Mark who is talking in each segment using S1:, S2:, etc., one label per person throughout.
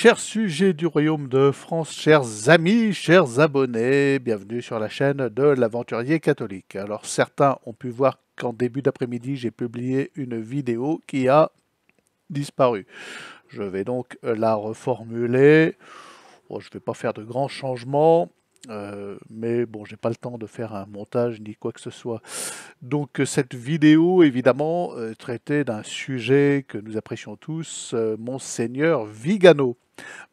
S1: Chers sujets du royaume de France, chers amis, chers abonnés, bienvenue sur la chaîne de l'aventurier catholique. Alors certains ont pu voir qu'en début d'après-midi, j'ai publié une vidéo qui a disparu. Je vais donc la reformuler. Bon, je ne vais pas faire de grands changements, mais bon, j'ai pas le temps de faire un montage ni quoi que ce soit. Donc cette vidéo, évidemment, traitait d'un sujet que nous apprécions tous, Monseigneur Vigano.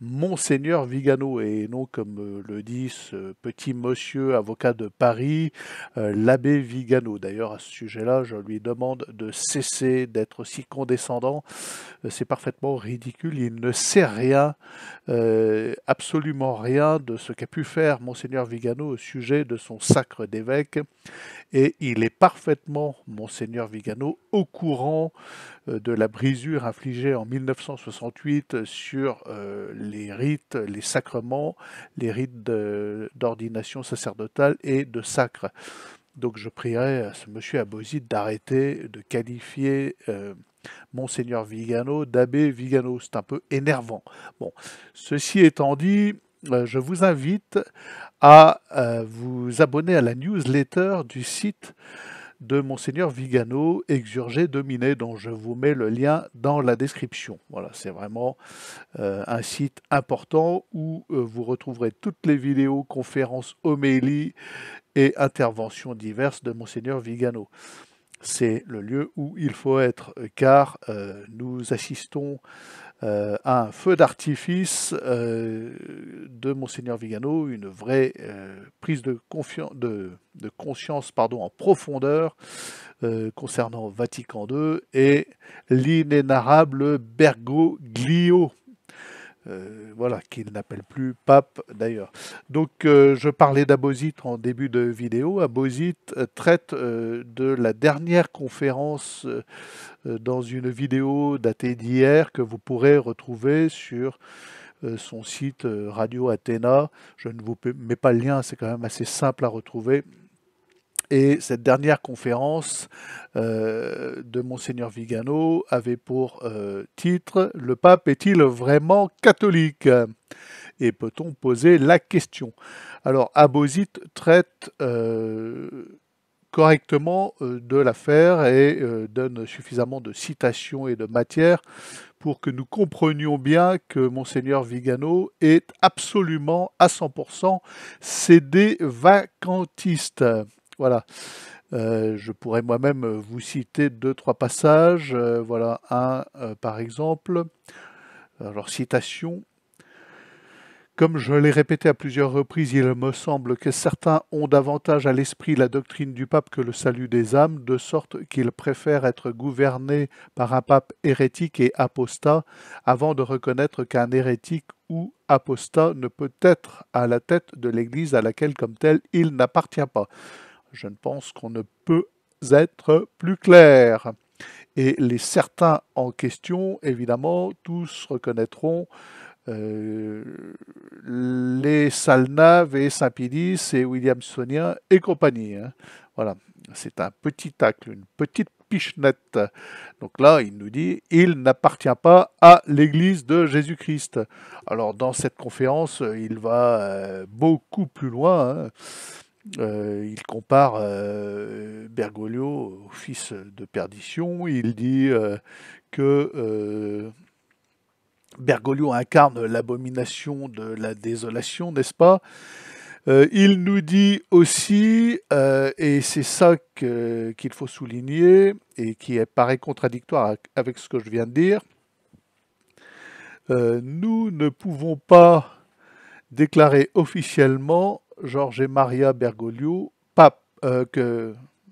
S1: Monseigneur Vigano, et non comme le dit ce petit monsieur avocat de Paris, l'abbé Vigano. D'ailleurs, à ce sujet-là, je lui demande de cesser d'être si condescendant. C'est parfaitement ridicule. Il ne sait rien, absolument rien de ce qu'a pu faire Monseigneur Vigano au sujet de son sacre d'évêque. Et il est parfaitement, Monseigneur Vigano, au courant de la brisure infligée en 1968 sur les rites, les sacrements, les rites d'ordination sacerdotale et de sacre. Donc je prierai à ce monsieur Abosite d'arrêter de qualifier Monseigneur Vigano d'abbé Vigano. C'est un peu énervant. Bon, ceci étant dit, je vous invite à vous abonner à la newsletter du site de Monseigneur Vigano, Exurgé Dominé, dont je vous mets le lien dans la description. Voilà, c'est vraiment un site important où vous retrouverez toutes les vidéos, conférences, homélies et interventions diverses de Monseigneur Vigano. C'est le lieu où il faut être, car nous assistons à un feu d'artifice de Monseigneur Vigano, une vraie prise de conscience en profondeur concernant Vatican II et l'inénarrable Bergoglio. Voilà, qu'il n'appelle plus pape d'ailleurs. Donc je parlais d'Abosite en début de vidéo. Abosite traite de la dernière conférence dans une vidéo datée d'hier que vous pourrez retrouver sur son site Radio Athéna. Je ne vous mets pas le lien, c'est quand même assez simple à retrouver. Et cette dernière conférence de Monseigneur Vigano avait pour titre « Le pape est-il vraiment catholique ?» Et peut-on poser la question? Alors, Abosite traite correctement de l'affaire et donne suffisamment de citations et de matière pour que nous comprenions bien que Monseigneur Vigano est absolument à 100% cédé vacantiste. Voilà. Je pourrais moi-même vous citer 2-3 passages. Voilà un par exemple. Alors, citation. Comme je l'ai répété à plusieurs reprises, il me semble que certains ont davantage à l'esprit la doctrine du pape que le salut des âmes, de sorte qu'ils préfèrent être gouvernés par un pape hérétique et apostat avant de reconnaître qu'un hérétique ou apostat ne peut être à la tête de l'Église à laquelle comme tel il n'appartient pas. Je ne pense qu'on ne peut être plus clair. Et les certains en question, évidemment, tous reconnaîtront les Salnave et Saint-Pédis et Williamsonien et compagnie. Hein. Voilà, c'est un petit tacle, une petite pichenette. Donc là, il nous dit, il n'appartient pas à l'Église de Jésus-Christ. Alors dans cette conférence, il va beaucoup plus loin. Hein. Il compare Bergoglio au fils de perdition. Il dit que Bergoglio incarne l'abomination de la désolation, n'est-ce pas? Il nous dit aussi, et c'est ça qu'il faut souligner, et qui paraît contradictoire avec ce que je viens de dire, nous ne pouvons pas déclarer officiellement Georges et Maria Bergoglio pape,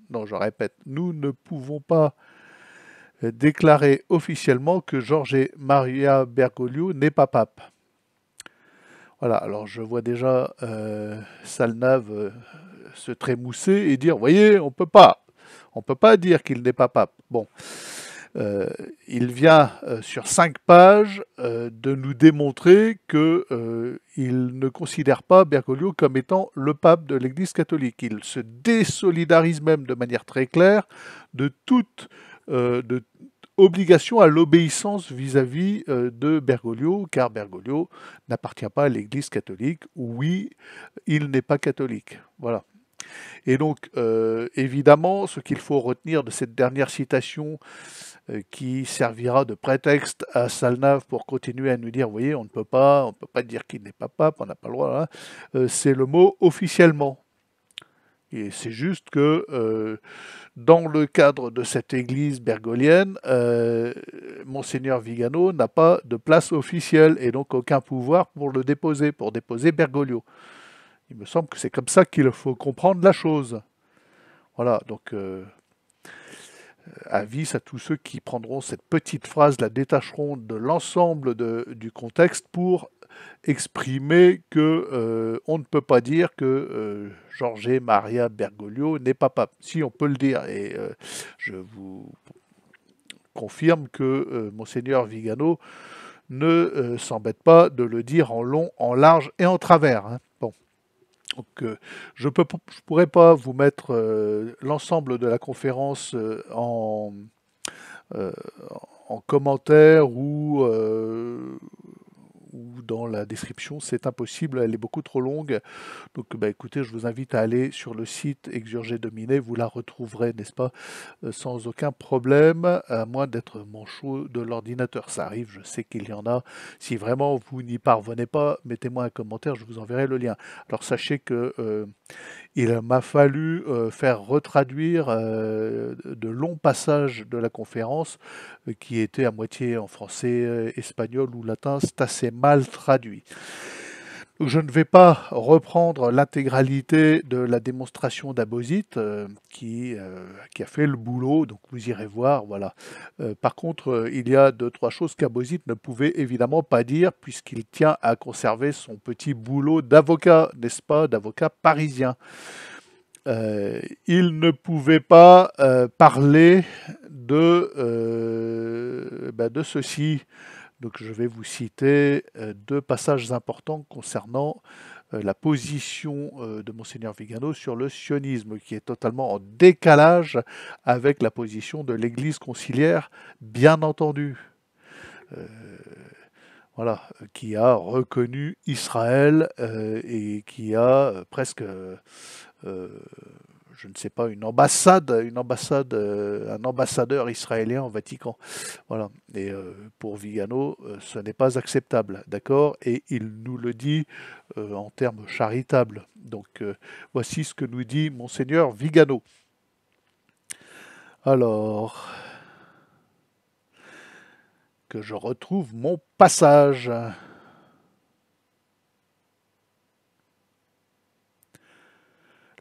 S1: non, je répète, nous ne pouvons pas déclarer officiellement que Georges et Maria Bergoglio n'est pas pape. Voilà, alors je vois déjà Salnave se trémousser et dire, voyez, on peut pas dire qu'il n'est pas pape. Bon, il vient sur 5 pages de nous démontrer qu'il ne considère pas Bergoglio comme étant le pape de l'Église catholique. Il se désolidarise même de manière très claire de toute obligation à l'obéissance vis-à-vis de Bergoglio, car Bergoglio n'appartient pas à l'Église catholique. Oui, il n'est pas catholique. Voilà. Et donc, évidemment, ce qu'il faut retenir de cette dernière citation qui servira de prétexte à Salnave pour continuer à nous dire, vous voyez, on peut pas dire qu'il n'est pas pape, on n'a pas le droit, hein, c'est le mot officiellement. Et c'est juste que dans le cadre de cette église bergolienne, Monseigneur Vigano n'a pas de place officielle et donc aucun pouvoir pour le déposer, pour déposer Bergoglio. Il me semble que c'est comme ça qu'il faut comprendre la chose. Voilà, donc avis à tous ceux qui prendront cette petite phrase, la détacheront de l'ensemble du contexte pour exprimer que on ne peut pas dire que Jorge Maria Bergoglio n'est pas pape. Si, on peut le dire, et je vous confirme que Monseigneur Vigano ne s'embête pas de le dire en long, en large et en travers. Hein. Bon. Donc, je ne pourrais pas vous mettre l'ensemble de la conférence euh, en commentaire ou dans la description, c'est impossible, elle est beaucoup trop longue. Donc bah, écoutez, je vous invite à aller sur le site Exurgé Dominé, vous la retrouverez, n'est-ce pas, sans aucun problème, à moins d'être manchot de l'ordinateur. Ça arrive, je sais qu'il y en a. Si vraiment vous n'y parvenez pas, mettez-moi un commentaire, je vous enverrai le lien. Alors sachez que il m'a fallu faire retraduire de longs passages de la conférence qui étaient à moitié en français, espagnol ou latin. C'est assez mal traduit. Donc, je ne vais pas reprendre l'intégralité de la démonstration d'Abauzit qui a fait le boulot, donc vous irez voir, voilà. Par contre, il y a deux, trois choses qu'Abauzit ne pouvait évidemment pas dire puisqu'il tient à conserver son petit boulot d'avocat, n'est-ce pas, d'avocat parisien. Il ne pouvait pas parler de ceci. Donc je vais vous citer deux passages importants concernant la position de Monseigneur Vigano sur le sionisme, qui est totalement en décalage avec la position de l'Église conciliaire, bien entendu. Voilà, qui a reconnu Israël et qui a presque je ne sais pas, un ambassadeur israélien au Vatican. Voilà. Et pour Vigano, ce n'est pas acceptable, d'accord? Et il nous le dit en termes charitables. Donc, voici ce que nous dit Monseigneur Vigano. Alors, que je retrouve mon passage.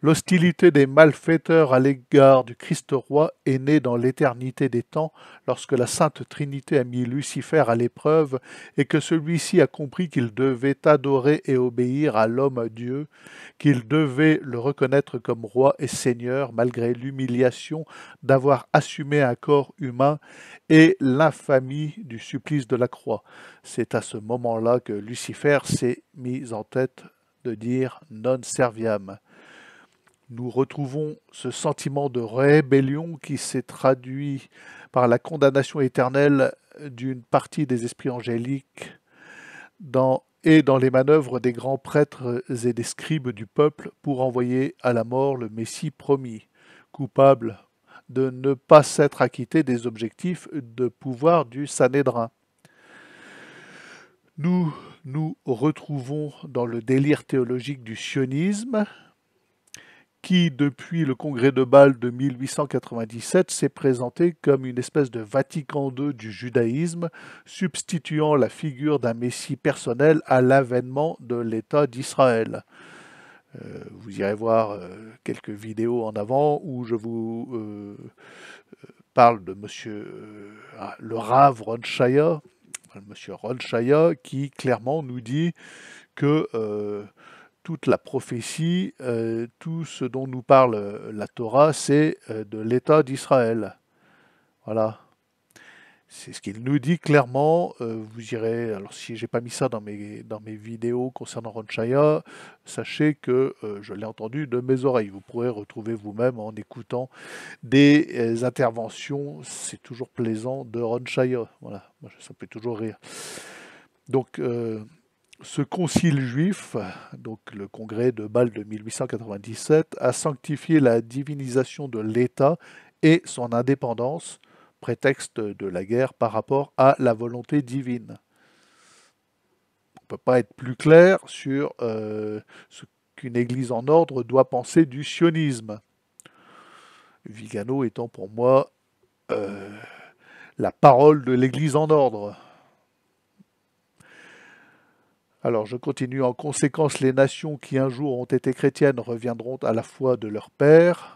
S1: L'hostilité des malfaiteurs à l'égard du Christ roi est née dans l'éternité des temps, lorsque la Sainte Trinité a mis Lucifer à l'épreuve et que celui-ci a compris qu'il devait adorer et obéir à l'homme Dieu, qu'il devait le reconnaître comme roi et seigneur malgré l'humiliation d'avoir assumé un corps humain et l'infamie du supplice de la croix. C'est à ce moment-là que Lucifer s'est mis en tête de dire « non serviam ». Nous retrouvons ce sentiment de rébellion qui s'est traduit par la condamnation éternelle d'une partie des esprits angéliques dans les manœuvres des grands prêtres et des scribes du peuple pour envoyer à la mort le Messie promis, coupable de ne pas s'être acquitté des objectifs de pouvoir du Sanhédrin. Nous nous retrouvons dans le délire théologique du sionisme, qui, depuis le congrès de Bâle de 1897, s'est présenté comme une espèce de Vatican II du judaïsme, substituant la figure d'un Messie personnel à l'avènement de l'État d'Israël. Vous irez voir quelques vidéos en avant où je vous parle de monsieur le Rav Ron Shaya, monsieur Ron Shaya, qui clairement nous dit que toute la prophétie, tout ce dont nous parle la Torah, c'est de l'État d'Israël. Voilà. C'est ce qu'il nous dit clairement. Vous irez, alors si j'ai pas mis ça dans mes vidéos concernant Ron Chaya, sachez que je l'ai entendu de mes oreilles. Vous pourrez retrouver vous-même en écoutant des interventions. C'est toujours plaisant de Ron Chaya. Voilà, moi, ça me fait toujours rire. Donc, ce concile juif, donc le congrès de Bâle de 1897, a sanctifié la divinisation de l'État et son indépendance, prétexte de la guerre par rapport à la volonté divine. On ne peut pas être plus clair sur ce qu'une église en ordre doit penser du sionisme. Vigano étant pour moi la parole de l'église en ordre. Alors je continue. En conséquence, les nations qui un jour ont été chrétiennes reviendront à la foi de leur Père.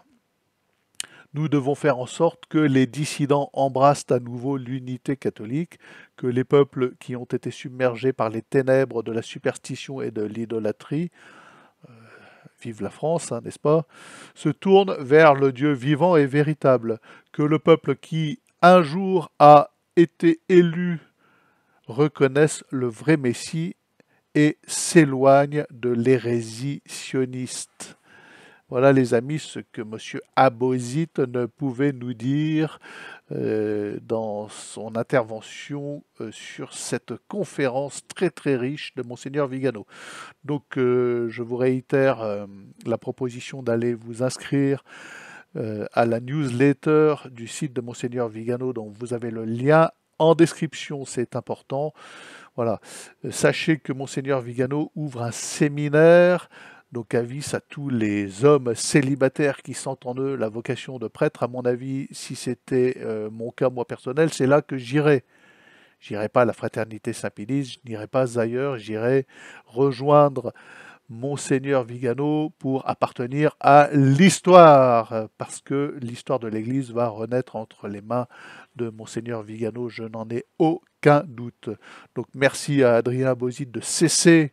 S1: Nous devons faire en sorte que les dissidents embrassent à nouveau l'unité catholique, que les peuples qui ont été submergés par les ténèbres de la superstition et de l'idolâtrie, vive la France, hein, n'est-ce pas, se tournent vers le Dieu vivant et véritable, que le peuple qui un jour a été élu reconnaisse le vrai Messie et s'éloigne de l'hérésie sioniste. Voilà les amis ce que M. Abozit ne pouvait nous dire dans son intervention sur cette conférence très très riche de Monseigneur Vigano. Donc je vous réitère la proposition d'aller vous inscrire à la newsletter du site de Monseigneur Vigano, dont vous avez le lien en description, c'est important. Voilà. Sachez que Monseigneur Vigano ouvre un séminaire, donc avis à tous les hommes célibataires qui sentent en eux la vocation de prêtre. À mon avis, si c'était mon cas, moi personnel, c'est là que j'irais. J'irai pas à la Fraternité Saint-Pilice, je n'irai pas ailleurs, j'irai rejoindre Monseigneur Vigano pour appartenir à l'histoire, parce que l'histoire de l'Église va renaître entre les mains de Monseigneur Vigano, je n'en ai aucun doute. Donc merci à Adrien Abozit de cesser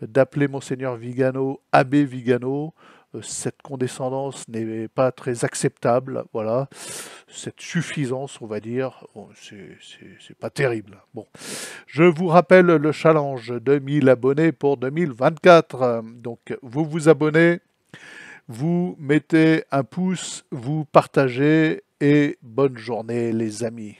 S1: d'appeler Monseigneur Vigano Abbé Vigano. Cette condescendance n'est pas très acceptable, voilà. Cette suffisance, on va dire, bon, c'est pas terrible. Bon, je vous rappelle le challenge de 1000 abonnés pour 2024. Donc, vous vous abonnez, vous mettez un pouce, vous partagez et bonne journée les amis.